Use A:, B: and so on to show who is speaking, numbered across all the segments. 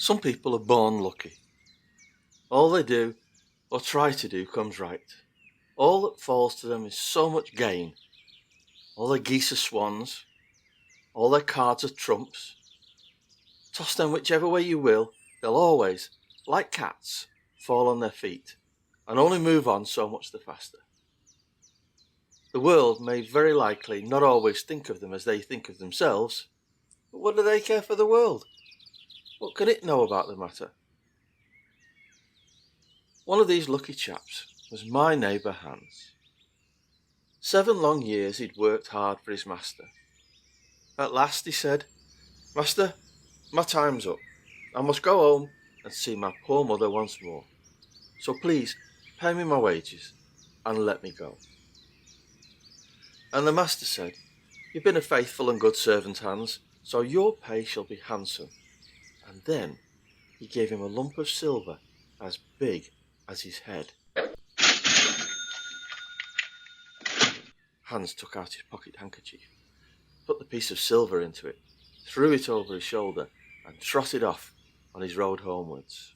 A: Some people are born lucky. All they do, or try to do, comes right. All that falls to them is so much gain. All their geese are swans. All their cards are trumps. Toss them whichever way you will, they'll always, like cats, fall on their feet, and only move on so much the faster. The world may very likely not always think of them as they think of themselves, but what do they care for the world? What can it know about the matter? One of these lucky chaps was my neighbour Hans. 7 long years he'd worked hard for his master. At last he said, "Master, my time's up. I must go home and see my poor mother once more. So please pay me my wages and let me go." And the master said, "You've been a faithful and good servant, Hans, so your pay shall be handsome." And then he gave him a lump of silver as big as his head. Hans took out his pocket handkerchief, put the piece of silver into it, threw it over his shoulder, and trotted off on his road homewards.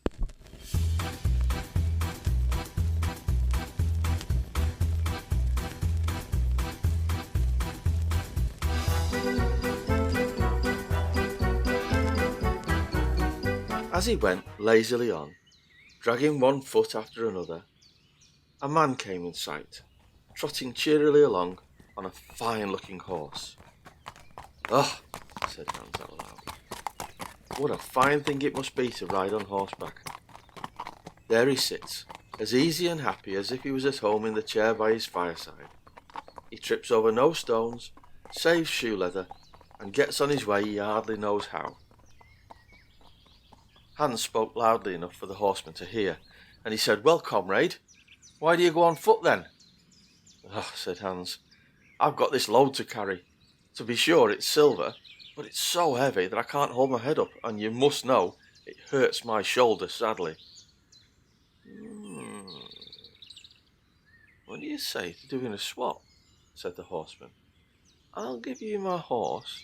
A: As he went lazily on, dragging one foot after another, a man came in sight, trotting cheerily along on a fine-looking horse. "Ah," said Hans out loud, "what a fine thing it must be to ride on horseback. There he sits, as easy and happy as if he was at home in the chair by his fireside. He trips over no stones, saves shoe leather, and gets on his way he hardly knows how." Hans spoke loudly enough for the horseman to hear, and he said, "Well, comrade, why do you go on foot then?" "Oh," said Hans, "I've got this load to carry. To be sure, it's silver, but it's so heavy that I can't hold my head up, and you must know it hurts my shoulder sadly." "What do you say to doing a swap?" said the horseman. "I'll give you my horse,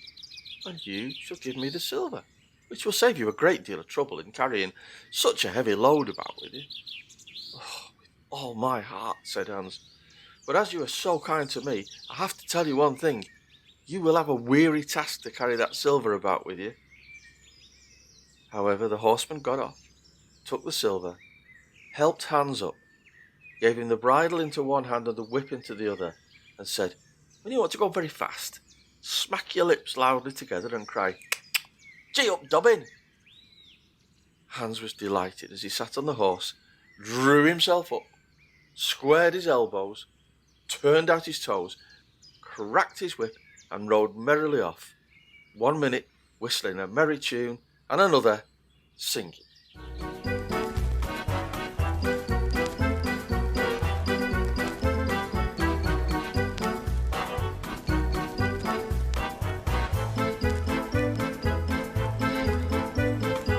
A: and you shall give me the silver, which will save you a great deal of trouble in carrying such a heavy load about with you." "Oh, with all my heart," said Hans, "but as you are so kind to me, I have to tell you one thing. You will have a weary task to carry that silver about with you." However, the horseman got off, took the silver, helped Hans up, gave him the bridle into one hand and the whip into the other, and said, "When you want to go very fast, smack your lips loudly together and cry, 'Gee up, Dobbin!'" Hans was delighted as he sat on the horse, drew himself up, squared his elbows, turned out his toes, cracked his whip, and rode merrily off, 1 minute whistling a merry tune, and another singing.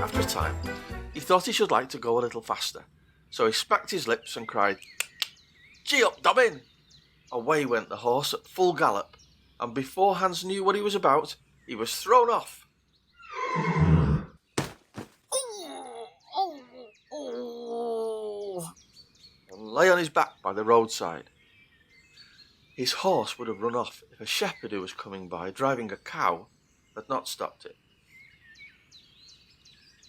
A: After a time, he thought he should like to go a little faster, so he smacked his lips and cried, "Gee up, Dobbin!" Away went the horse at full gallop, and before Hans knew what he was about, he was thrown off and lay on his back by the roadside. His horse would have run off if a shepherd who was coming by driving a cow had not stopped it.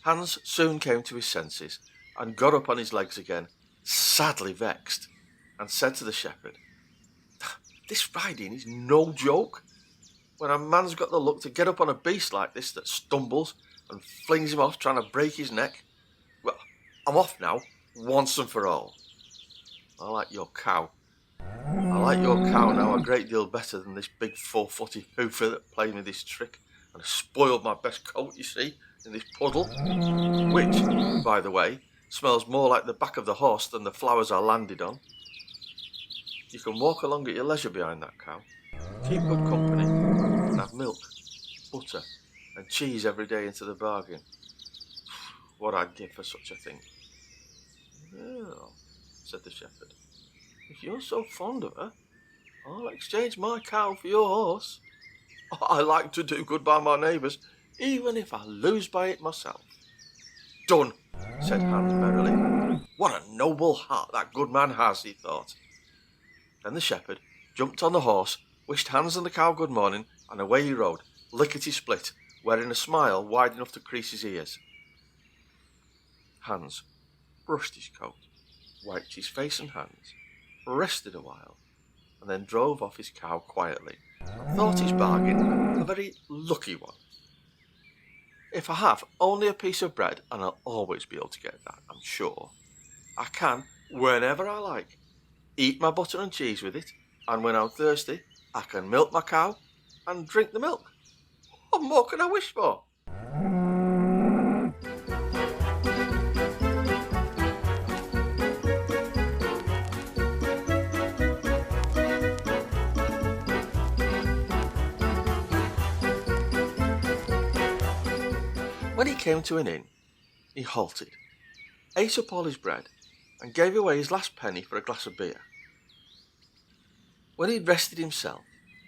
A: Hans soon came to his senses and got up on his legs again, sadly vexed, and said to the shepherd, "This riding is no joke. When a man's got the luck to get up on a beast like this that stumbles and flings him off trying to break his neck, well, I'm off now, once and for all. I like your cow now a great deal better than this big 4-footed hoofer that played me this trick and has spoiled my best coat, you see, in this puddle, which, by the way, smells more like the back of the horse than the flowers I landed on. You can walk along at your leisure behind that cow, keep good company, and have milk, butter, and cheese every day into the bargain. What I'd give for such a thing." "Well," said the shepherd, "if you're so fond of her, I'll exchange my cow for your horse. I like to do good by my neighbours, even if I lose by it myself." done, said Hans merrily. What a noble heart that good man has, he thought. Then the shepherd jumped on the horse, wished Hans and the cow good morning, and away he rode, lickety-split, wearing a smile wide enough to crease his ears. Hans brushed his coat, wiped his face and hands, rested a while, and then drove off his cow quietly, and thought his bargain a very lucky one. If I have only a piece of bread, and I'll always be able to get that, I'm sure, I can, whenever I like, eat my butter and cheese with it, and when I'm thirsty, I can milk my cow and drink the milk. What more can I wish for? When he came to an inn, he halted, ate up all his bread, and gave away his last penny for a glass of beer. When he'd rested himself,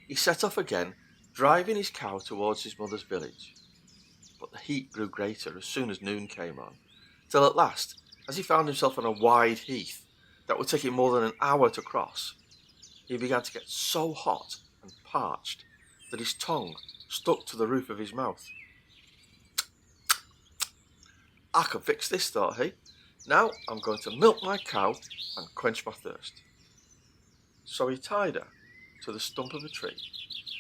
A: he set off again, driving his cow towards his mother's village. But the heat grew greater as soon as noon came on, till at last, as he found himself on a wide heath that would take him more than an hour to cross, he began to get so hot and parched that his tongue stuck to the roof of his mouth. I can fix this, thought he. Now I'm going to milk my cow and quench my thirst. So he tied her to the stump of a tree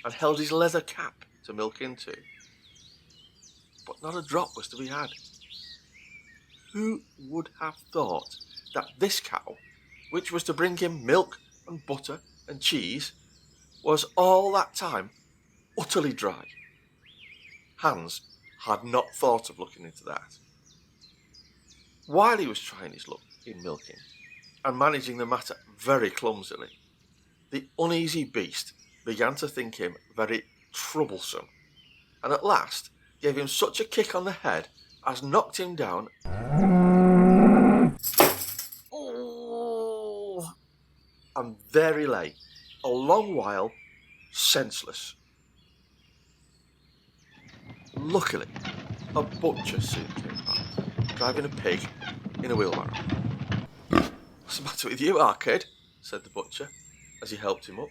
A: and held his leather cap to milk into. But not a drop was to be had. Who would have thought that this cow, which was to bring him milk and butter and cheese, was all that time utterly dry? Hans had not thought of looking into that. While he was trying his luck in milking, and managing the matter very clumsily, the uneasy beast began to think him very troublesome, and at last gave him such a kick on the head as knocked him down. Oh! And there he lay, a long while, senseless. Luckily, a butcher soon came back, driving a pig in a wheelbarrow. What's the matter with you, Arcade? Said the butcher, as he helped him up.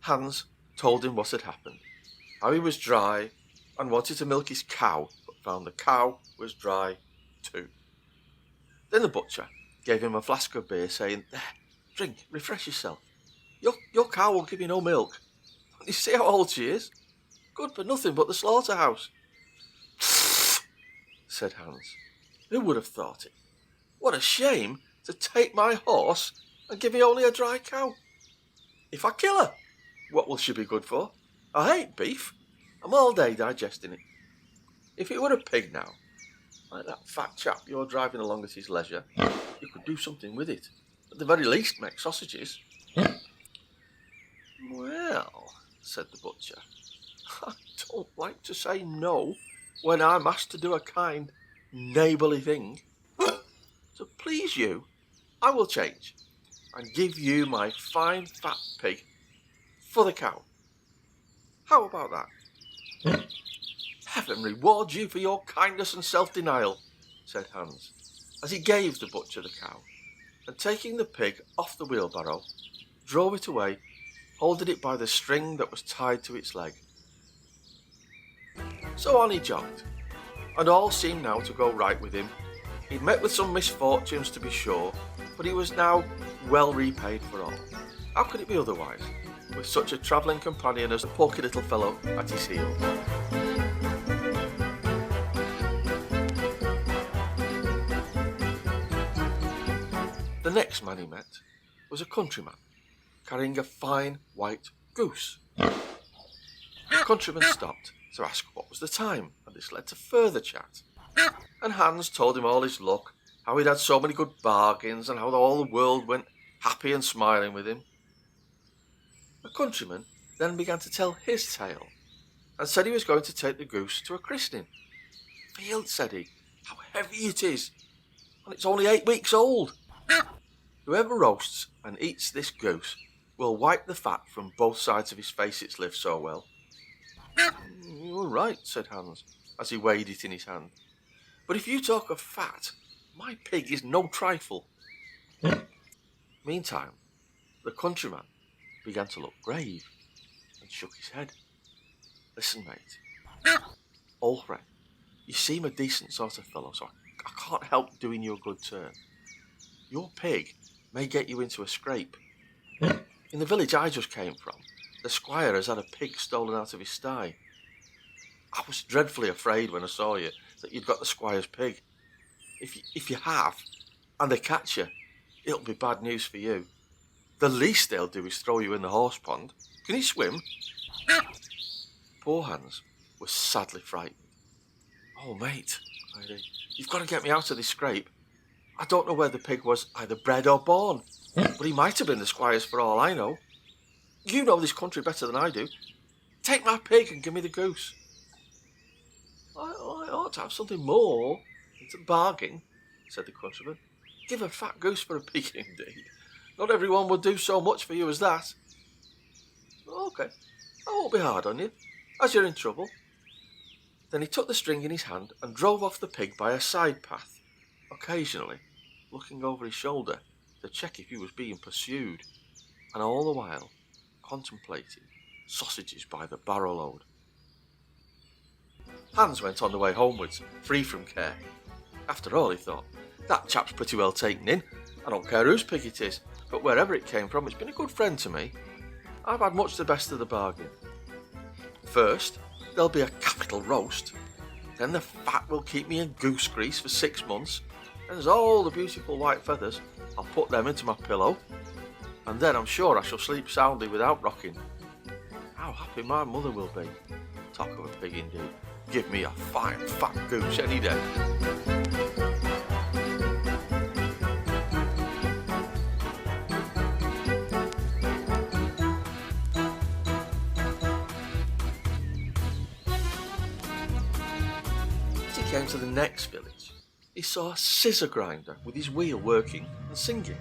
A: Hans told him what had happened, how he was dry and wanted to milk his cow, but found the cow was dry too. Then the butcher gave him a flask of beer, saying, There, drink, refresh yourself. Your cow will give you no milk. You see how old she is? Good for nothing but the slaughterhouse. Said Hans. Who would have thought it? What a shame to take my horse and give me only a dry cow. If I kill her, what will she be good for? I hate beef. I'm all day digesting it. If it were a pig now, like that fat chap you're driving along at his leisure, you could do something with it. At the very least, make sausages. Well, said the butcher, I don't like to say no when I'm asked to do a kind, neighbourly thing. To please you, I will change and give you my fine fat pig for the cow. How about that? Heaven reward you for your kindness and self-denial, said Hans, as he gave the butcher the cow, and taking the pig off the wheelbarrow, drove it away, holding it by the string that was tied to its leg. So on he jogged, and all seemed now to go right with him. He'd met with some misfortunes, to be sure, but he was now well repaid for all. How could it be otherwise, with such a travelling companion as the porky little fellow at his heels? The next man he met was a countryman, carrying a fine white goose. The countryman stopped to ask what was the time, and this led to further chat. And Hans told him all his luck, how he'd had so many good bargains, and how all the world went happy and smiling with him. The countryman then began to tell his tale, and said he was going to take the goose to a christening. Feel, said he, how heavy it is, and it's only 8 weeks old. Whoever roasts and eats this goose will wipe the fat from both sides of his face, it's lived so well. You're right, said Hans, as he weighed it in his hand. But if you talk of fat, my pig is no trifle. Meantime, the countryman began to look grave and shook his head. Listen, mate. Old friend, you seem a decent sort of fellow, so I can't help doing you a good turn. Your pig may get you into a scrape. In the village I just came from, the squire has had a pig stolen out of his sty. I was dreadfully afraid when I saw you that you'd got the squire's pig. If you have, and they catch you, it'll be bad news for you. The least they'll do is throw you in the horse pond. Can you swim? Poor Hans was sadly frightened. Oh, mate, cried he, you've got to get me out of this scrape. I don't know where the pig was either bred or born, but he might have been the squire's for all I know. You know this country better than I do. Take my pig and give me the goose. I ought to have something more. It's a bargain, said the countryman. Give a fat goose for a pig, indeed. Not everyone would do so much for you as that. OK, I won't be hard on you, as you're in trouble. Then he took the string in his hand and drove off the pig by a side path, occasionally looking over his shoulder to check if he was being pursued, and all the while contemplating sausages by the barrow load. Hans went on the way homewards, free from care. After all, he thought, that chap's pretty well taken in. I don't care whose pig it is, but wherever it came from, it's been a good friend to me. I've had much the best of the bargain. First, there'll be a capital roast. Then the fat will keep me in goose grease for 6 months. And there's all the beautiful white feathers. I'll put them into my pillow. And then I'm sure I shall sleep soundly without rocking. How happy my mother will be. Talk of a pig indeed. Give me a fine fat goose any day. As he came to the next village, he saw a scissor grinder with his wheel working and singing.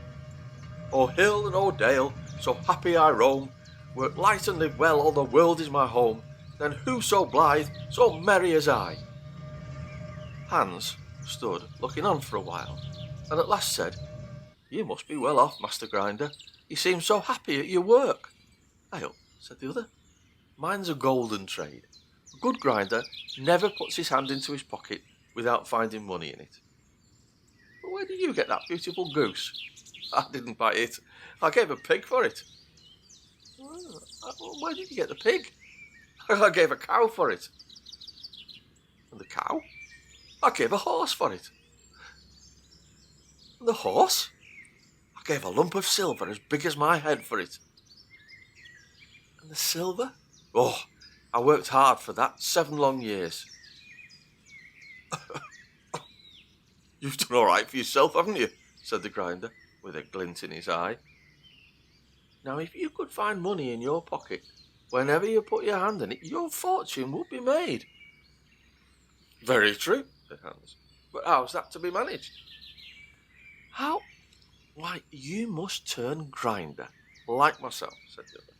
A: O hill and O dale, so happy I roam, work light and live well, all the world is my home. Then who so blithe, so merry as I? Hans stood looking on for a while, and at last said, You must be well off, Master Grinder. You seem so happy at your work. Aye, said the other. Mine's a golden trade. A good grinder never puts his hand into his pocket without finding money in it. But where did you get that beautiful goose? I didn't buy it. I gave a pig for it. Where did you get the pig? I gave a cow for it. And the cow? I gave a horse for it. And the horse? I gave a lump of silver as big as my head for it. And the silver? Oh, I worked hard for that 7 long years. You've done all right for yourself, haven't you? Said the grinder, with a glint in his eye. Now, if you could find money in your pocket, whenever you put your hand in it, your fortune would be made. Very true, said Hans. But how's that to be managed? How? Why, you must turn grinder, like myself, said the other.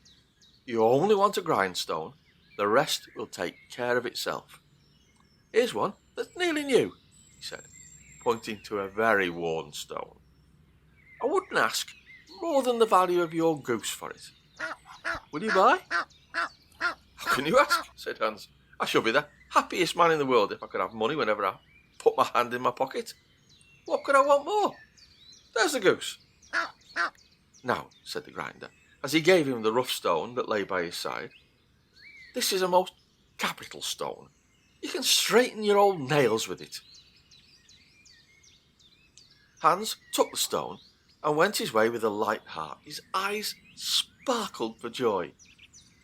A: You only want a grindstone, the rest will take care of itself. Here's one that's nearly new, he said, pointing to a very worn stone. I wouldn't ask more than the value of your goose for it. Will you buy? How can you ask? Said Hans. I shall be the happiest man in the world if I could have money whenever I put my hand in my pocket. What could I want more? There's the goose. Now, said the grinder, as he gave him the rough stone that lay by his side, this is a most capital stone. You can straighten your old nails with it. Hans took the stone and went his way with a light heart. His eyes sparkled for joy,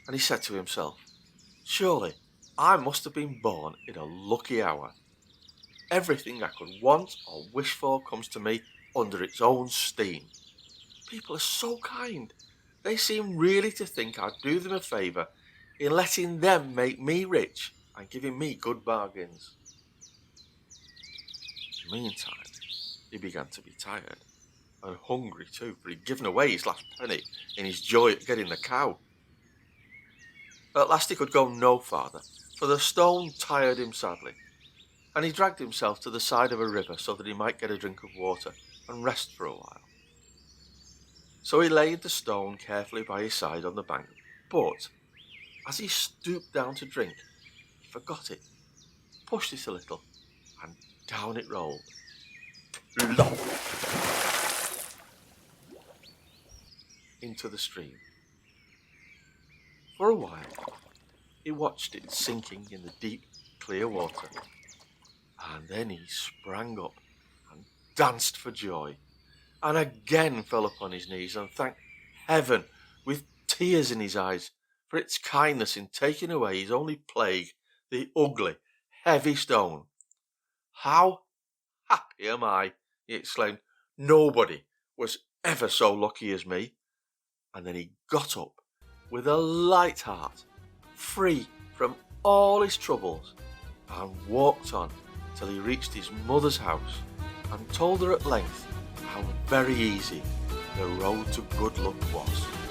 A: and he said to himself, Surely I must have been born in a lucky hour. Everything I could want or wish for comes to me under its own steam. People are so kind. They seem really to think I'd do them a favour in letting them make me rich and giving me good bargains. Meantime, he began to be tired and hungry too, for he'd given away his last penny in his joy at getting the cow. At last he could go no farther, for the stone tired him sadly, and he dragged himself to the side of a river so that he might get a drink of water and rest for a while. So he laid the stone carefully by his side on the bank, but as he stooped down to drink, he forgot it, pushed it a little, and down it rolled. Plop! Into the stream. For a while, he watched it sinking in the deep, clear water, and then he sprang up and danced for joy, and again fell upon his knees and thanked heaven with tears in his eyes for its kindness in taking away his only plague, the ugly, heavy stone. "How happy am I!" he exclaimed. "Nobody was ever so lucky as me." And then he got up with a light heart, free from all his troubles, and walked on till he reached his mother's house and told her at length how very easy the road to good luck was.